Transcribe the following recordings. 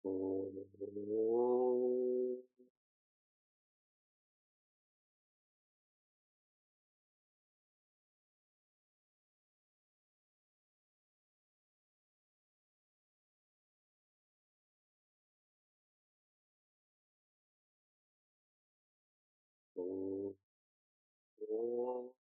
Oh. Oh. Oh.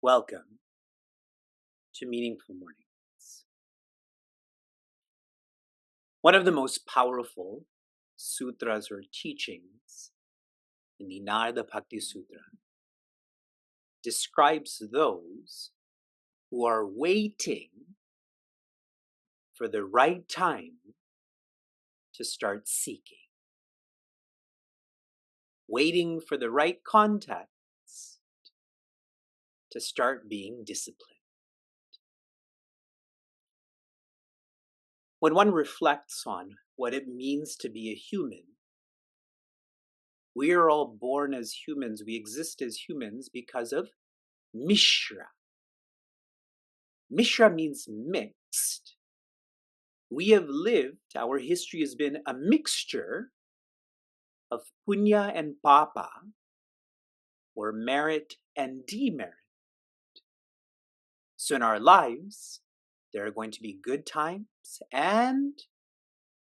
Welcome to Meaningful Mornings. One of the most powerful sutras or teachings in the Narada Bhakti Sutra describes those who are waiting for the right time to start seeking, waiting for the right context to start being disciplined. When one reflects on what it means to be a human, we are all born as humans. We exist as humans because of Mishra. Mishra means mixed. We have lived, our history has been a mixture of punya and papa, or merit and demerit. So in our lives, there are going to be good times and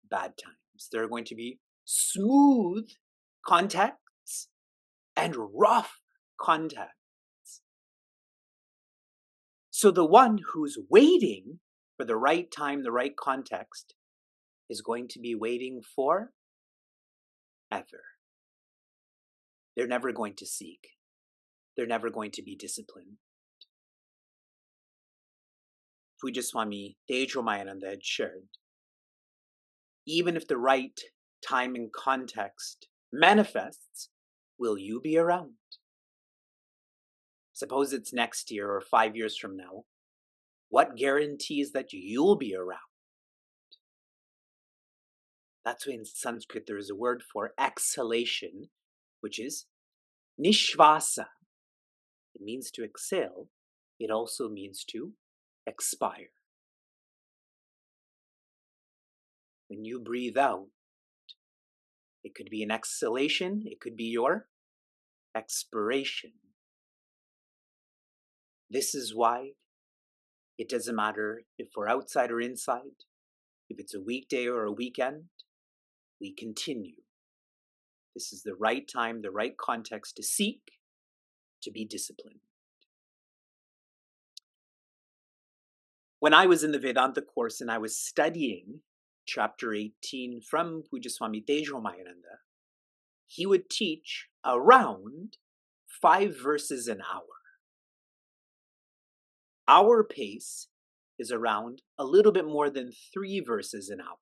bad times. There are going to be smooth contexts and rough contexts. So the one who's waiting for the right time, the right context, is going to be waiting for ever. They're never going to seek. They're never going to be disciplined. Puja Swami Tejomayananda had shared, even if the right time and context manifests, will you be around? Suppose it's next year or 5 years from now. What guarantees that you'll be around? That's why in Sanskrit there is a word for exhalation, which is nishvasa. It means to exhale. It also means to expire. When you breathe out, it could be an exhalation, it could be your expiration. This is why it doesn't matter if we're outside or inside, if it's a weekday or a weekend, we continue. This is the right time, the right context to seek, to be disciplined. When I was in the Vedanta course and I was studying chapter 18 from Puja Swami Tejomayananda, he would teach around 5 verses an hour. Our pace is around a little bit more than 3 verses an hour.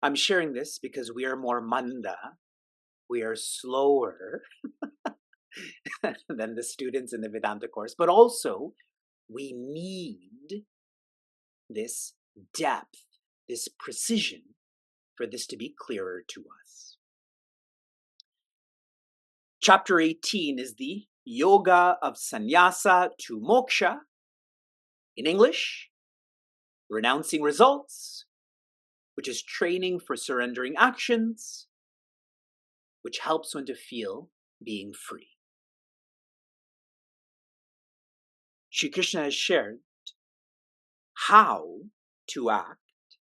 I'm sharing this because we are more manda, we are slower than the students in the Vedanta course, but also we need this depth, this precision for this to be clearer to us. Chapter 18 is the Yoga of Sannyasa to Moksha. In English, renouncing results, which is training for surrendering actions, which helps one to feel being free. Shri Krishna has shared how to act.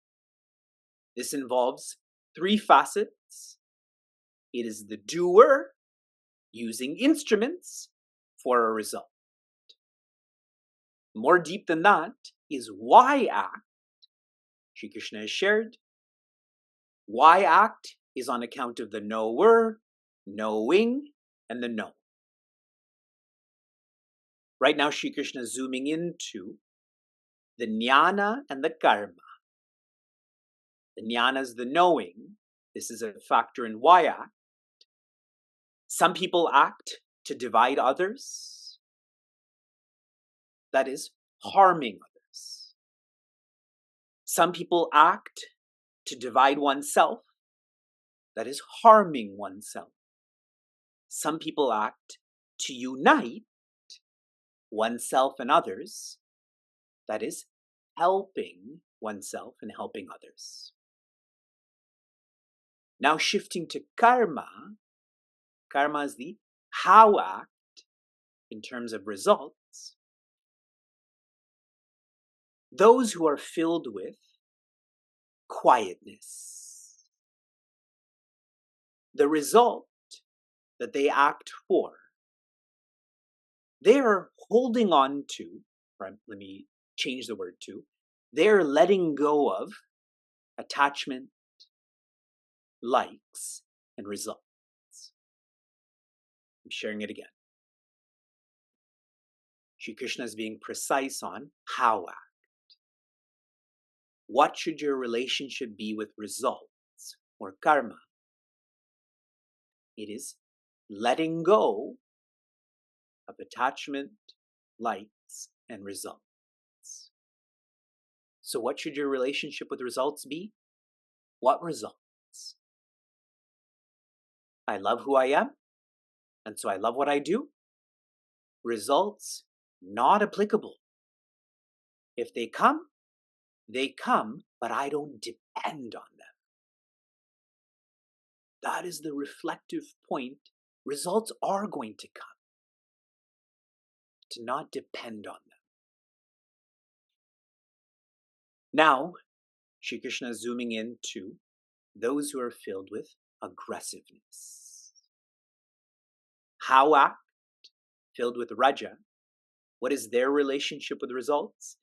This involves 3 facets. It is the doer using instruments for a result. More deep than that is why act. Shri Krishna has shared why act is on account of the knower, knowing, and the known. Right now, Shri Krishna is zooming into the jnana and the karma. The jnana is the knowing. This is a factor in why act. Some people act to divide others, that is harming others. Some people act to divide oneself, that is harming oneself. Some people act to unite oneself and others, that is helping oneself and helping others. Now shifting to karma, karma is the how act in terms of results. Those who are filled with quietness, the result that they act for, they are holding on to, or let me change the word to, they're letting go of attachment, likes, and results. I'm sharing it again. Shri Krishna is being precise on how act. What should your relationship be with results or karma? It is letting go of attachment, likes, and results. So what should your relationship with results be? What results? I love who I am, and so I love what I do. Results not applicable. If they come, but I don't depend on them. That is the reflective point. Results are going to come. To not depend on them. Now, Shri Krishna is zooming into those who are filled with aggressiveness. How act, filled with Raja. What is their relationship with results?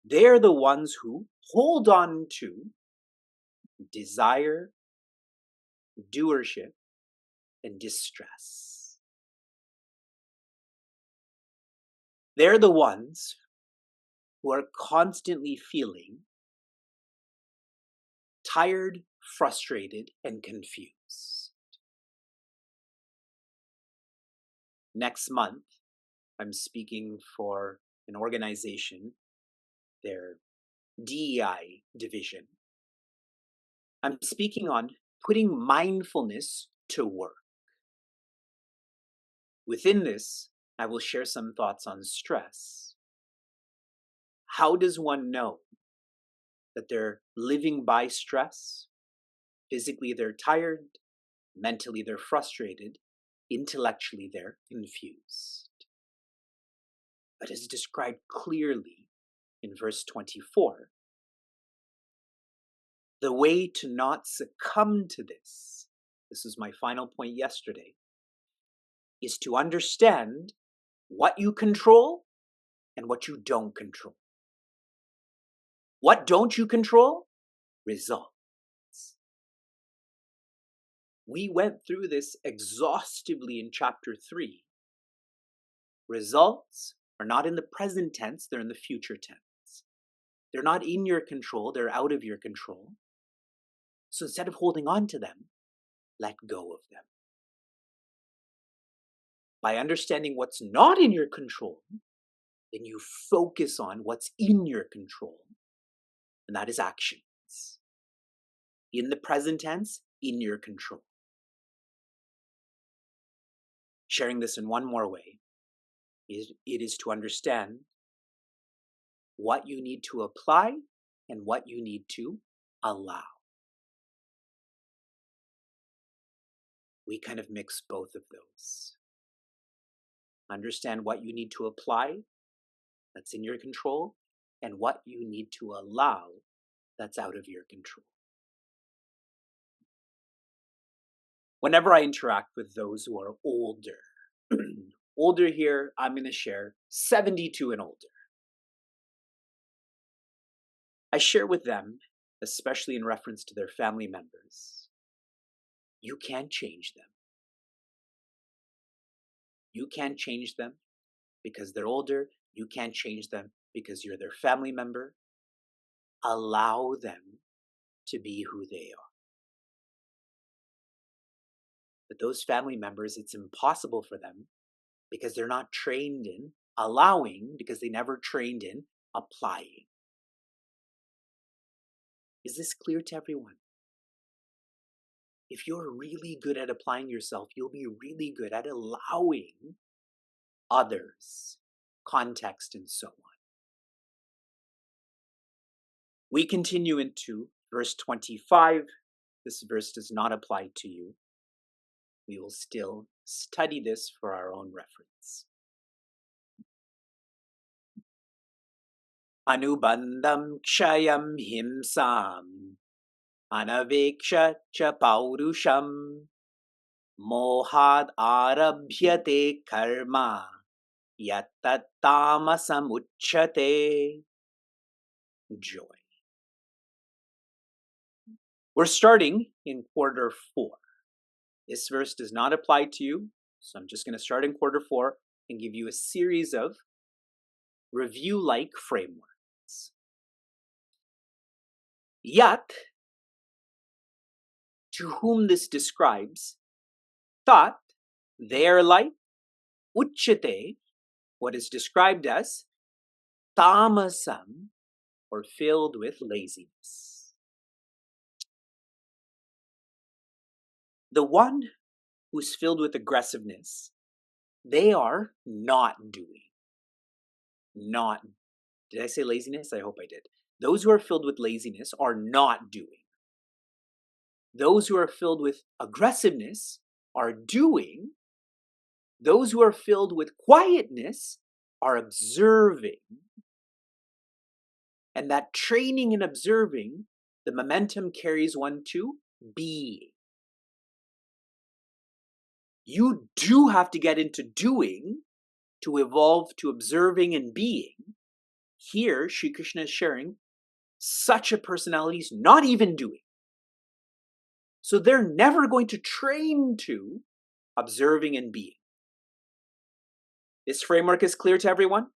They're the ones who hold on to desire, doership, and distress. They're the ones who are constantly feeling tired, frustrated, and confused. Next month, I'm speaking for an organization, their DEI division. I'm speaking on putting mindfulness to work. Within this, I will share some thoughts on stress. How does one know that they're living by stress? Physically, they're tired. Mentally, they're frustrated. Intellectually, they're confused. But as described clearly in verse 24, the way to not succumb to this is my final point yesterday, is to understand what you control and what you don't control. What don't you control? Results. We went through this exhaustively in chapter 3. Results are not in the present tense, they're in the future tense. They're not in your control, they're out of your control. So instead of holding on to them, let go of them. By understanding what's not in your control, then you focus on what's in your control, and that is actions. In the present tense, in your control. Sharing this in one more way, it is to understand what you need to apply and what you need to allow. We kind of mix both of those. Understand what you need to apply, that's in your control, and what you need to allow, that's out of your control. Whenever I interact with those who are older, older here, I'm going to share 72 and older. I share with them, especially in reference to their family members, you can't change them. You can't change them because they're older. You can't change them because you're their family member. Allow them to be who they are. But those family members, it's impossible for them because they're not trained in allowing, because they never trained in applying. Is this clear to everyone? If you're really good at applying yourself, you'll be really good at allowing others, context, and so on. We continue into verse 25. This verse does not apply to you. We will still study this for our own reference. Anubandam kshayam himsam anaveksha cha paurusham mohad arabhyate karma yattattamasamuchyate. Joy. We're starting in quarter 4. This verse does not apply to you, so I'm just going to start in quarter 4 and give you a series of review-like frameworks. Yat, to whom this describes, tat, their life, uchyate, what is described as tamasam, or filled with laziness. The one who's filled with aggressiveness, they are not doing. Did I say laziness? I hope I did. Those who are filled with laziness are not doing. Those who are filled with aggressiveness are doing. Those who are filled with quietness are observing. And that training in observing, the momentum carries one to being. You do have to get into doing to evolve to observing and being. Here, Sri Krishna is sharing such a personality is not even doing. So they're never going to train to observing and being. This framework is clear to everyone.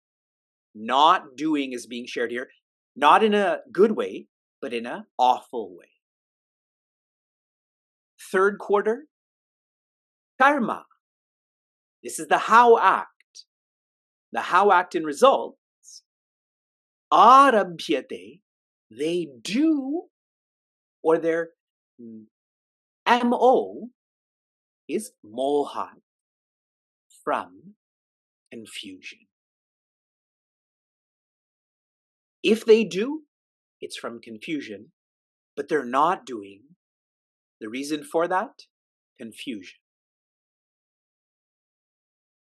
Not doing is being shared here, not in a good way, but in an awful way. Third quarter, karma. This is the how act. The how act in results. Arabhyate, they do, or their MO is moha, from confusion. If they do, it's from confusion, but they're not doing. The reason for that? Confusion.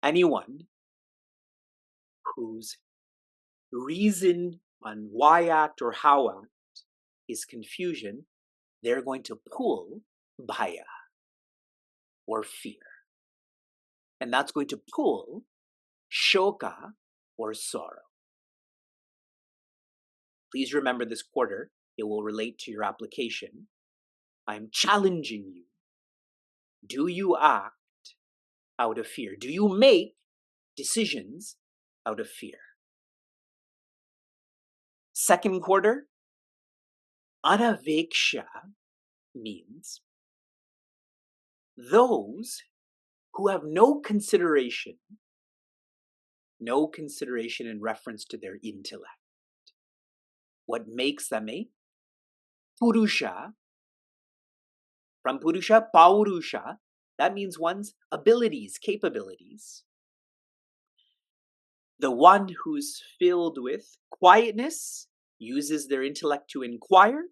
Anyone whose reason on why act or how act is confusion, they're going to pull bhaya, or fear. And that's going to pull shoka, or sorrow. Please remember this quarter, it will relate to your application. I'm challenging you. Do you act out of fear? Do you make decisions out of fear? Second quarter, anaveksha means those who have no consideration in reference to their intellect. What makes them a purusha? From purusha, paurusha, that means one's abilities, capabilities. The one who's filled with quietness uses their intellect to inquire.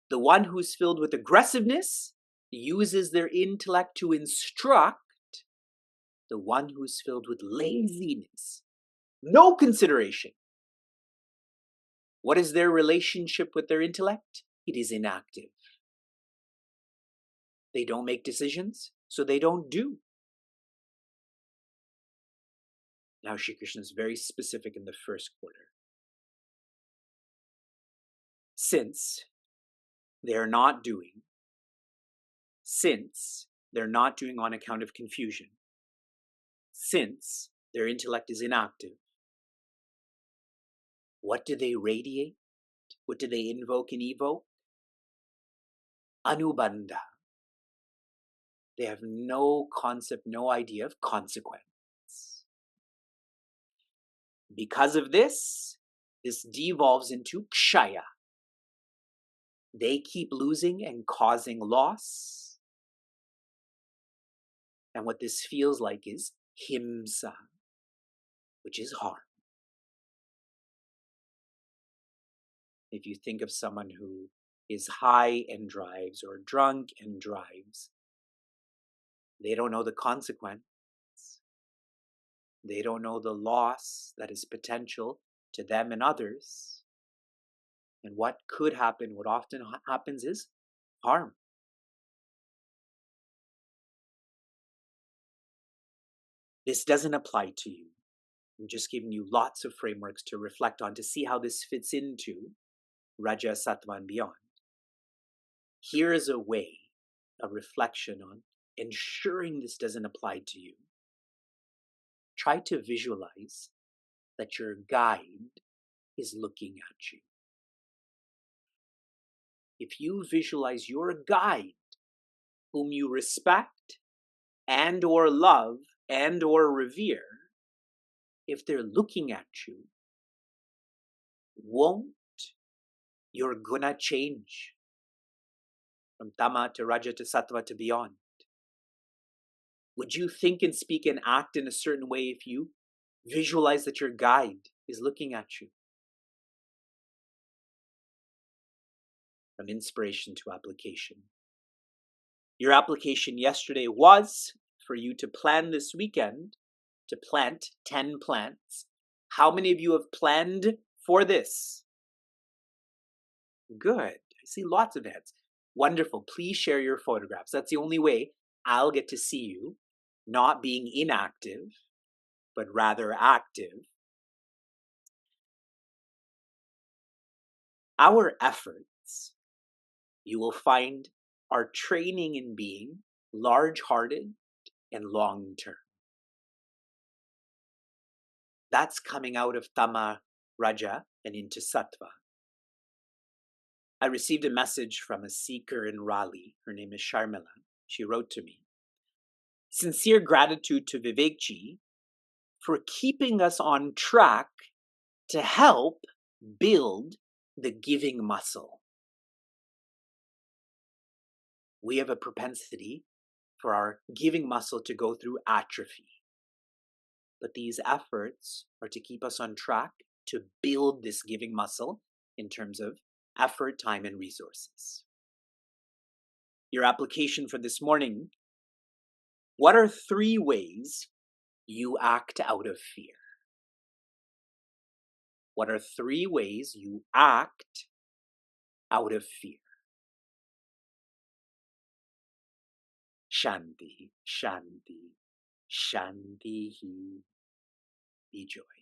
The one who's filled with aggressiveness uses their intellect to instruct. The one who's filled with laziness, no consideration. What is their relationship with their intellect? It is inactive. They don't make decisions, so they don't do. Now, Shri Krishna is very specific in the first quarter. Since they're not doing on account of confusion, since their intellect is inactive, what do they radiate? What do they invoke and evoke? Anubandha. They have no concept, no idea of consequence. Because of this devolves into kshaya. They keep losing and causing loss. And what this feels like is himsa, which is harm. If you think of someone who is high and drives or drunk and drives, they don't know the consequence. They don't know the loss that is potential to them and others. And what could happen, what often happens is harm. This doesn't apply to you. I'm just giving you lots of frameworks to reflect on to see how this fits into Raja, Sattva, and beyond. Here is a way, a reflection on ensuring this doesn't apply to you. Try to visualize that your guide is looking at you. If you visualize your guide, whom you respect and or love and or revere, if they're looking at you, won't your guna change from tama to raja to sattva to beyond? Would you think and speak and act in a certain way if you visualize that your guide is looking at you? From inspiration to application. Your application yesterday was for you to plan this weekend to plant 10 plants. How many of you have planned for this? Good. I see lots of hands. Wonderful. Please share your photographs. That's the only way I'll get to see you, not being inactive, but rather active. Our efforts, you will find, are training in being large-hearted and long-term. That's coming out of Tama, Raja, and into Sattva. I received a message from a seeker in Raleigh. Her name is Sharmila. She wrote to me, "Sincere gratitude to Vivekji for keeping us on track to help build the giving muscle. We have a propensity for our giving muscle to go through atrophy. But these efforts are to keep us on track to build this giving muscle in terms of effort, time, and resources." Your application for this morning: what are 3 ways you act out of fear? What are 3 ways you act out of fear? Shanti, Shanti, Shanti. Be joy.